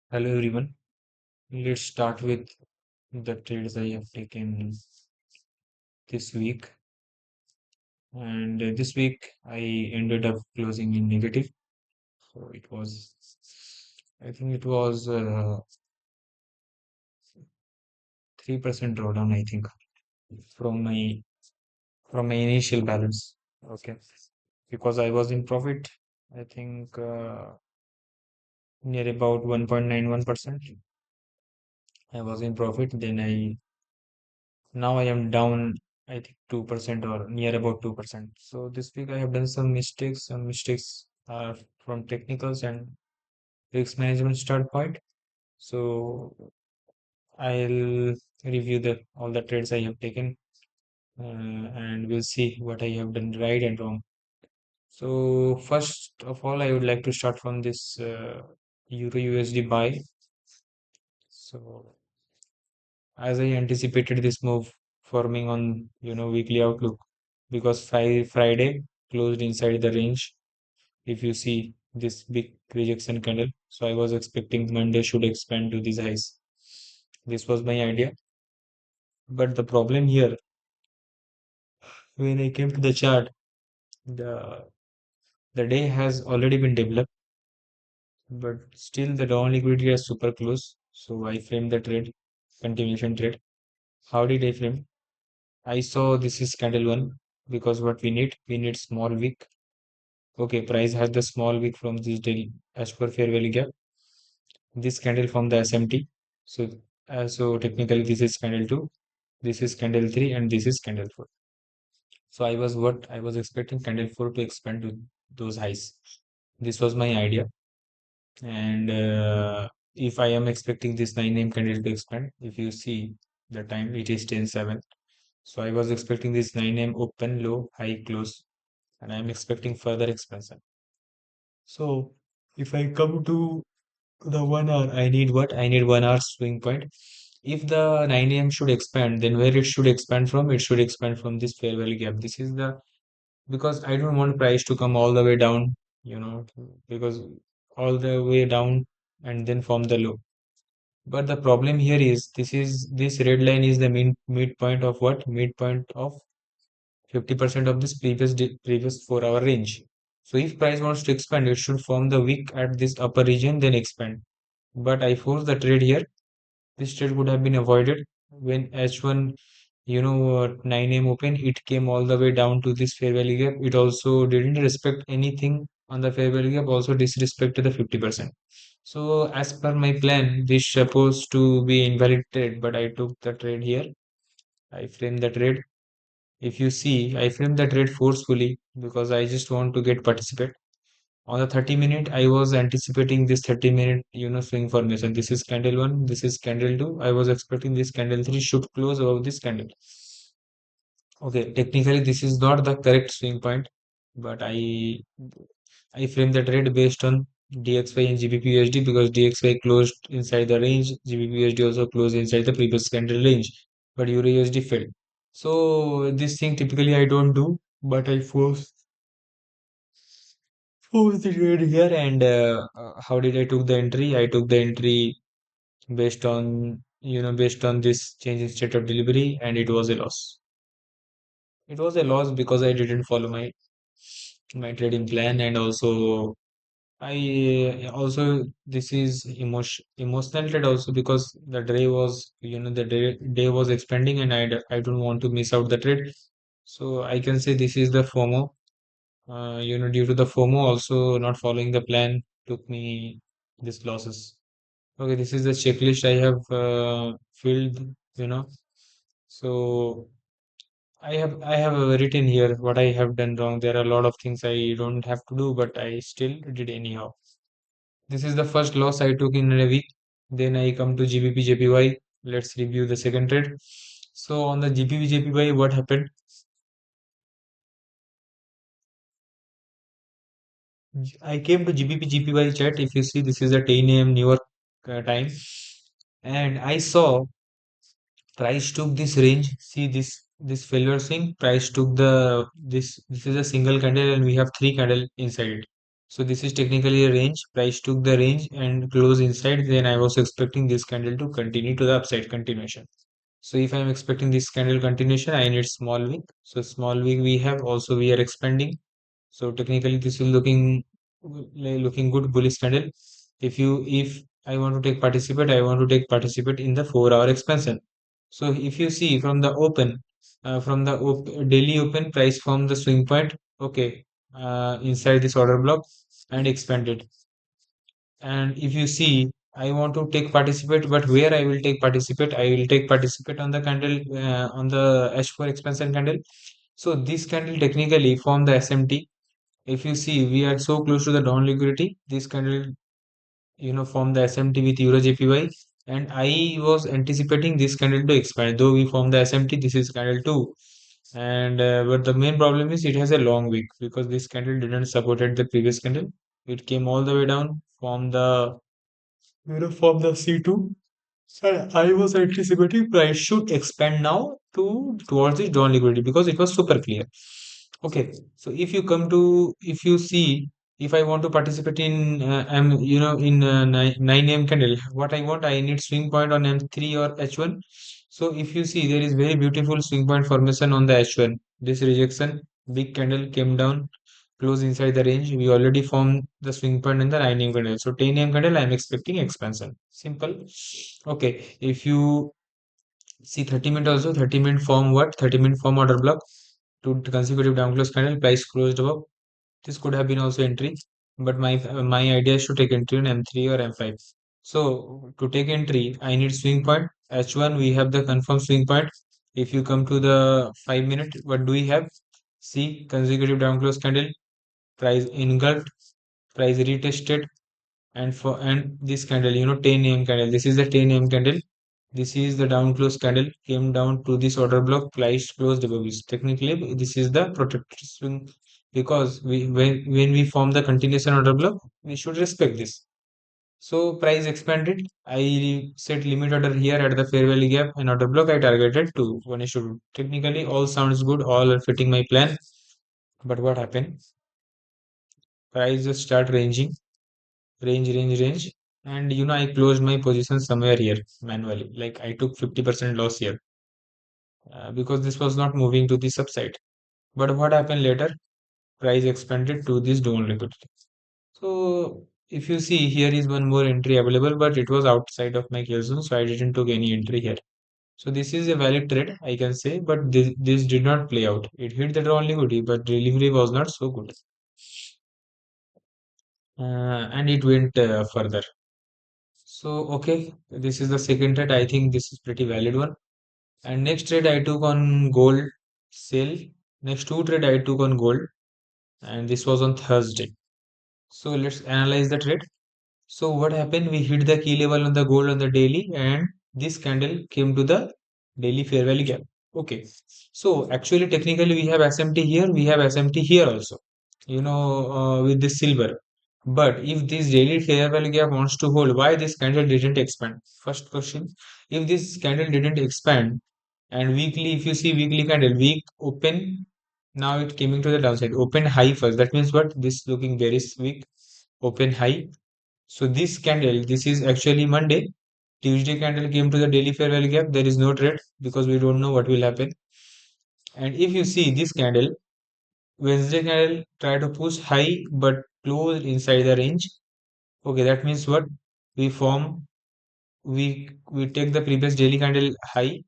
Hello everyone. Let's start with the trades I have taken this week. And this week I ended up closing in negative. So I think it was 3% drawdown, I think, from my from my initial balance. Okay. Because I was in profit, I think near about 1.91%. I was in profit. Now I am down, I think 2% or near about 2%. So this week I have done some mistakes. Some mistakes are from technicals and risk management standpoint. So I'll review the all the trades I have taken, and we'll see what I have done right and wrong. So first of all, I would like to start from this Euro USD buy. So as I anticipated this move forming on weekly outlook, because Friday closed inside the range. If you see this big rejection candle, so I was expecting Monday should expand to these highs. This was my idea, but the problem here, when I came to the chart, the the day has already been developed, but still the down liquidity is super close. So I framed the trade, continuation trade. How did I frame? I saw this is candle one, because what we need small wick. Okay, price has the small wick from this daily as per fair value gap. This candle from the SMT. So so technically this is candle 2, this is candle 3, and this is candle 4. So I was expecting candle 4 to expand to those highs. This was my idea. And if I am expecting this 9 AM candle to expand, if you see the time, it is 10:07. So I was expecting this 9 AM open, low, high, close, and I am expecting further expansion. So if I come to the 1 hour, I need what? I need 1 hour swing point. If the 9 AM should expand, then where it should expand from? It should expand from this fair value gap. This is the because I don't want price to come all the way down, because all the way down and then form the low. But the problem here is this red line is the midpoint of what? Midpoint of 50% of this previous 4 hour range. So if price wants to expand, it should form the wick at this upper region, then expand. But I forced the trade here. This trade would have been avoided when H1, 9 AM open, it came all the way down to this fair value gap. It also didn't respect anything on the fair value gap, also disrespected the 50%. So as per my plan, this supposed to be invalid trade, but I took the trade here. I framed the trade. If you see, I framed the trade forcefully because I just want to get participate. On the 30 minute, I was anticipating this 30 minute, swing formation. This is candle one, this is candle two. I was expecting this candle three should close above this candle. Okay, technically this is not the correct swing point, but I frame the trade based on DXY and GBP because DXY closed inside the range, GBP also closed inside the previous candle range, but Euro USD fell. So this thing typically I don't do, but I force the trade here. And how did I took the entry? I took the entry based on this change in state of delivery, and it was a loss. It was a loss because I didn't follow my trading plan, and also I also this is emotional trade also because the day was the day was expanding, and I don't want to miss out the trade. So I can say this is the FOMO. Due to the FOMO, also not following the plan took me this losses. Okay, this is the checklist I have filled, you know. So I have written here what I have done wrong. There are a lot of things I don't have to do, but I still did anyhow. This is the first loss I took in a week. Then I come to GBP JPY. Let's review the second trade. So on the GBP JPY, what happened? I came to GBP JPY chat. If you see, this is a 10 a.m. New York time, and I saw price took this range. See this failure swing. Price took the this is a single candle, and we have three candle inside it. So this is technically a range. Price took the range and closed inside. Then I was expecting this candle to continue to the upside continuation. So if I am expecting this candle continuation, I need small wick. So small wick we have. Also we are expanding. So technically this is looking good bullish candle. If I want to take participate, I want to take participate in the 4 hour expansion. So if you see from the open, daily open price from the swing point, okay, inside this order block and expanded. And if you see, I want to take participate, but where I will take participate, I will take participate on the candle on the H4 expansion candle. So this candle technically from the SMT. If you see, we are so close to the down liquidity. This candle, from the SMT with Euro JPY, and I was anticipating this candle to expand. Though we form the SMT, this is candle two, and but the main problem is it has a long wick because this candle didn't supported the previous candle. It came all the way down from the from the C2. So I was anticipating price should expand now towards the down liquidity because it was super clear. Okay, so if you see, if I want to participate in in 9 a.m. candle, what I want, I need swing point on M3 or H1. So if you see, there is very beautiful swing point formation on the H1. This rejection, big candle came down, close inside the range. We already formed the swing point in the 9 a.m. candle. So 10 a.m. candle, I'm expecting expansion. Simple. Okay, if you see 30-minute also, 30-minute form what? 30-minute form order block to consecutive down close candle, price closed above. This could have been also entry, but my idea is to take entry on M3 or M5. So to take entry, I need swing point. H1, we have the confirmed swing point. If you come to the 5-minute, what do we have? See consecutive down close candle, price engulfed, price retested, and this candle, 10 a.m. candle. This is the 10 a.m. candle. This is the down close candle, came down to this order block, price closed above this. Technically, this is the protected swing because when we form the continuation order block, we should respect this. So price expanded. I set limit order here at the fair value gap and order block I targeted to 1:2. Technically, all sounds good, all are fitting my plan. But what happened? Price just start ranging, range, and I closed my position somewhere here manually. Like I took 50% loss here because this was not moving to the subside. But what happened later? Price expanded to this down liquidity. So if you see here is one more entry available, but it was outside of my kill zone, so I didn't took any entry here. So this is a valid trade, I can say, but this did not play out. It hit the down liquidity, but delivery was not so good, and it went further. So okay, this is the second trade. I think this is pretty valid one. And next trade I took on gold sale. Next two trade I took on gold, and this was on Thursday. So let's analyze the trade. So what happened? We hit the key level on the gold on the daily, and this candle came to the daily fair value gap. Okay. So actually, technically, we have SMT here, we have SMT here also. With this silver. But if this daily fair value gap wants to hold, why this candle didn't expand? First question. If this candle didn't expand, and weekly, if you see weekly candle, week open, now it came into the downside. Open high first. That means what? This looking very weak. Open high, so this candle, this is actually Monday. Tuesday candle came to the daily fair value gap. There is no trade because we don't know what will happen. And if you see this candle, Wednesday candle try to push high but close inside the range. Okay, that means what? We form we take the previous daily candle high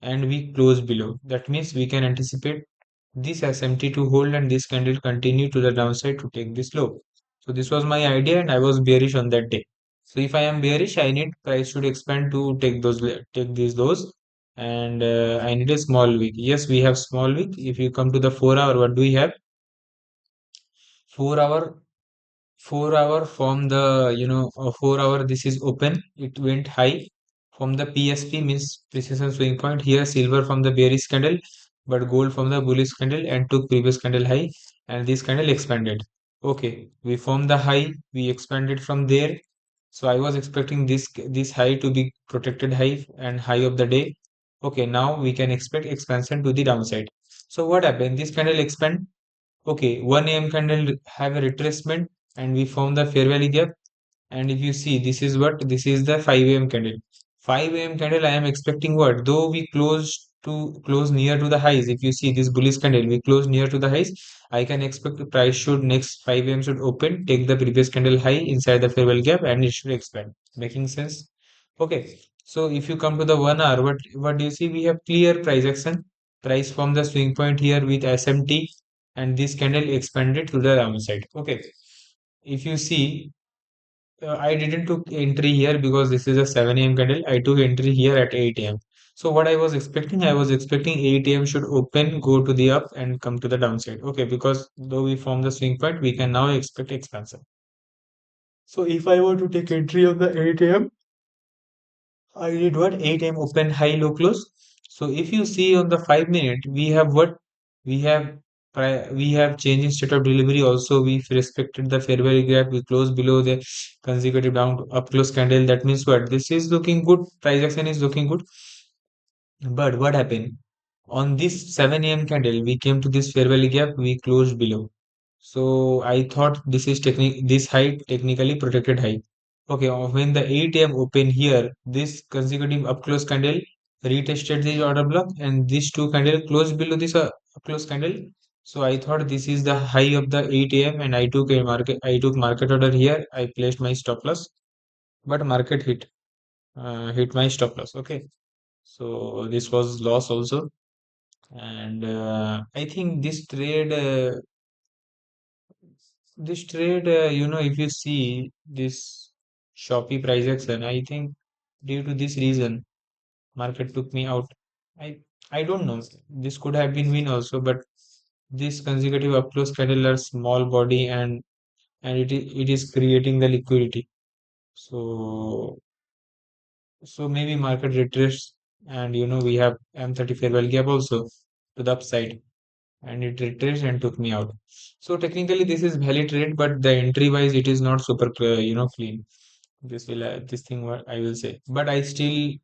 and we close below. That means we can anticipate this SMT to hold and this candle continue to the downside to take this low. So this was my idea and I was bearish on that day. So if I am bearish, I need price should expand to take these lows, and I need a small wick. Yes, we have small wick. If you come to the 4 hour, what do we have? 4 hour 4 hour from the 4 hour, this is open, it went high from the PSP means precision swing point. Here silver from the bearish candle but gold from the bullish candle and took previous candle high, and this candle expanded. Okay, we formed the high, we expanded from there. So I was expecting this high to be protected high and high of the day. Okay, now we can expect expansion to the downside. So what happened? This candle expand. Okay, 1 a.m. candle have a retracement and we form the fair value gap. And if you see, this is what, this is the 5 a.m. candle. 5 a.m. candle, I am expecting what? Though we close near to the highs. If you see this bullish candle, we close near to the highs. I can expect the price should next 5 a.m. should open, take the previous candle high inside the fair value gap, and it should expand. Making sense? Okay. So if you come to the 1 hour, what do you see? We have clear price action. Price from the swing point here with SMT, and this candle expanded to the downside. Okay. If you see, I didn't took entry here because this is a 7 a.m. candle. I took entry here at 8 a.m. So what I was expecting 8 a.m. should open, go to the up and come to the downside. Okay, because though we form the swing point, we can now expect expansion. So if I were to take entry on the 8 a.m., I did what? 8 a.m. open, high, low, close. So if you see on the 5 minute, we have what? We have we have change in state of delivery also. We respected the fair value gap. We close below the consecutive down to up close candle. That means what? This is looking good. Price action is looking good. But what happened? On this 7 a.m. candle, we came to this fair value gap. We closed below. So I thought this high technically protected high. Okay, when the 8 a.m. open here, this consecutive up close candle retested the order block, and these two candle closed below this up close candle. So I thought this is the high of the 8 a.m. and I took market order here. I placed my stop loss, but market hit my stop loss. Okay, so this was loss also, and I think if you see this Shopee price action, I think due to this reason, market took me out. I I don't know. This could have been win also, but this consecutive up close candle are small body, and it is creating the liquidity. So maybe market retrace, and we have M30 fair value gap also to the upside, and it retraced and took me out. So technically this is valid trade, but the entry wise it is not super clean. This thing what I will say, but I still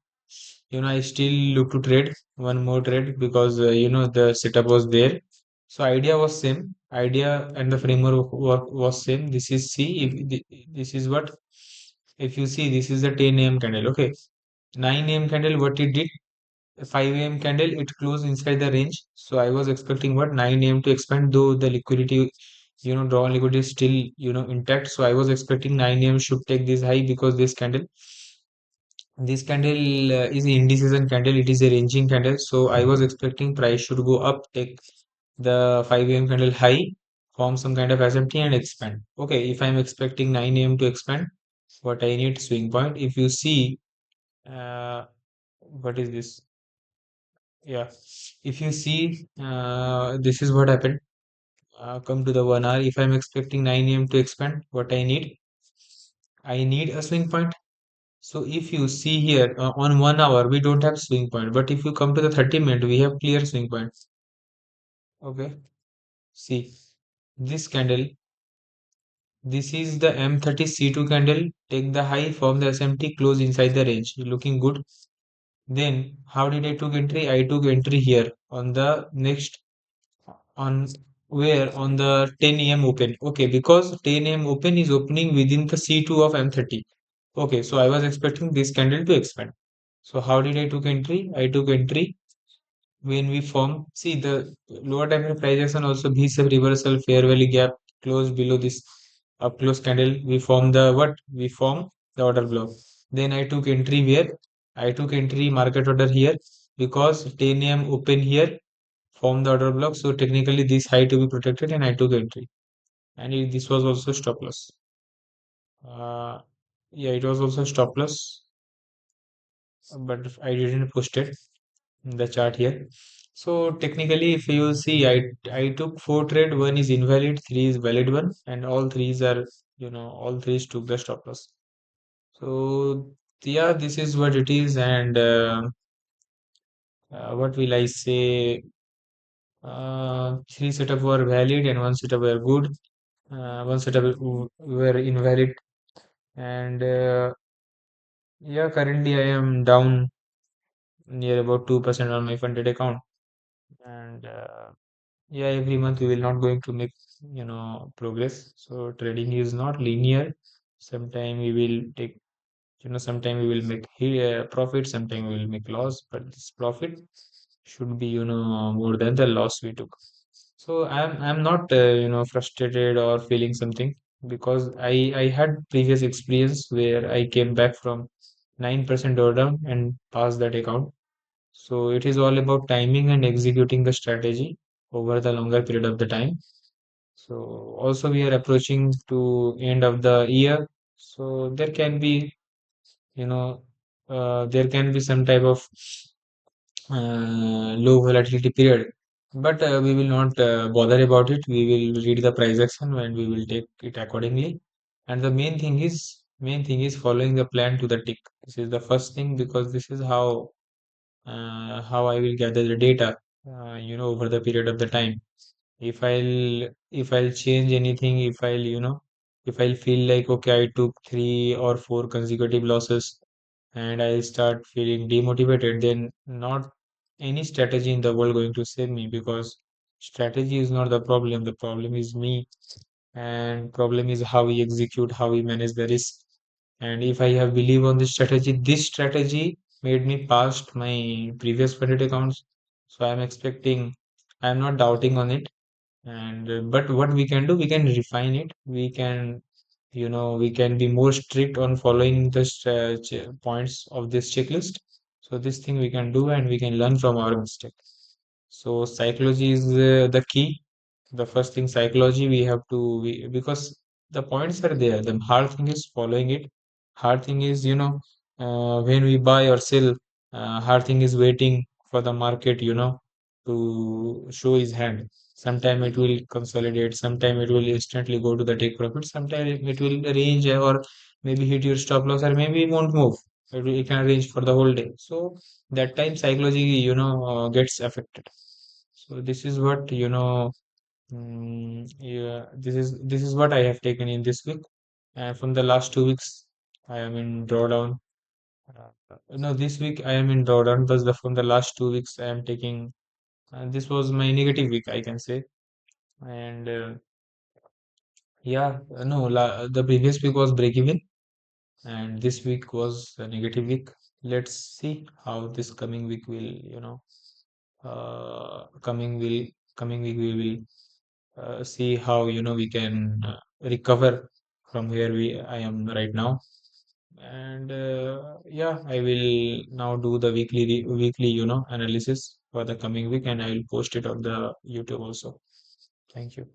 look to trade one more trade because the setup was there. So idea was same, idea and the framework was same. This is C. This is what, if you see, this is the 10 a.m. candle. Okay, 9 a.m. candle. What it did, 5 a.m. candle, it closed inside the range. So I was expecting what, 9 a.m. to expand, though the liquidity, drawn liquidity is still, intact. So I was expecting 9 a.m. should take this high because this candle is indices and candle. It is a ranging candle. So I was expecting price should go up, take the 5 a.m. candle high, form some kind of SMT and expand. Okay, if I'm expecting 9 a.m. to expand, what I need swing point. If you see, uh, what is this? Yeah, if you see, this is what happened. Come to the 1 hour. If I'm expecting 9 a.m. to expand, what I need a swing point. So if you see here on 1 hour, we don't have swing point. But if you come to the 30 minute, we have clear swing point. Okay, see this candle. This is the M30 C2 candle. Take the high from the SMT, close inside the range. Looking good. Then how did I took entry? I took entry here on the next on where on the 10 a.m. open. Okay, because 10 a.m. open is opening within the C2 of M30. Okay, so I was expecting this candle to expand. So how did I took entry? I took entry when we form. See the lower time frame price action also gives a reversal fair value gap close below this up close candle. We form the what? We form the order block. Then I took entry where? I took entry market order here because 10 a.m. open here, form the order block. So technically this high to be protected, and I took entry. And this was also stop loss. Uh, yeah, it was also stop loss, but I didn't post it in the chart here. So technically, if you see, I took four trade. One is invalid, three is valid one, and all threes are, all threes took the stop loss. So yeah, this is what it is, and what will I say? Three setup were valid and one setup were good. One setup were invalid, and yeah, currently I am down near about 2% on my funded account, and yeah, every month we will not going to make progress. So trading is not linear. Sometime we will take, sometime we will make profit, sometime we will make loss, but this profit should be, more than the loss we took. So I'm not frustrated or feeling something, because I had previous experience where I came back from 9% drawdown and passed that account. So it is all about timing and executing the strategy over the longer period of the time. So also we are approaching to end of the year. So you know, there can be some type of low volatility period, but we will not bother about it. We will read the price action and we will take it accordingly. And the main thing is following the plan to the tick. This is the first thing, because this is how I will gather the data, over the period of the time. If I'll change anything, if I'll feel like, okay, I took 3 or 4 consecutive losses and I start feeling demotivated, then not any strategy in the world going to save me, because strategy is not the problem. The problem is me, and problem is how we execute, how we manage the risk. And if I have believe on this strategy made me past my previous funded accounts. So I'm not doubting on it. And but what we can do, we can refine it. We can be more strict on following the points of this checklist. So this thing we can do, and we can learn from our mistake. So psychology is the key. The first thing, psychology, because the points are there. The hard thing is following it. Hard thing is, when we buy or sell. Hard thing is waiting for the market, to show his hand. Sometime it will consolidate. Sometime it will instantly go to the take profit. Sometime it will range, or maybe hit your stop loss, or maybe it won't move. It can range for the whole day. So that time psychology, gets affected. So this is what, yeah, this is what I have taken in this week. And from the last 2 weeks, I am in drawdown. No, this week I am in drawdown, but from the last 2 weeks I am taking. This was my negative week, I can say. And yeah, no, the previous week was break even, and this week was a negative week. Let's see how this coming week will, coming week we will see how, we can recover from where we I am right now. And yeah, I will now do the weekly, analysis for the coming week, and I will post it on the YouTube also. Thank you.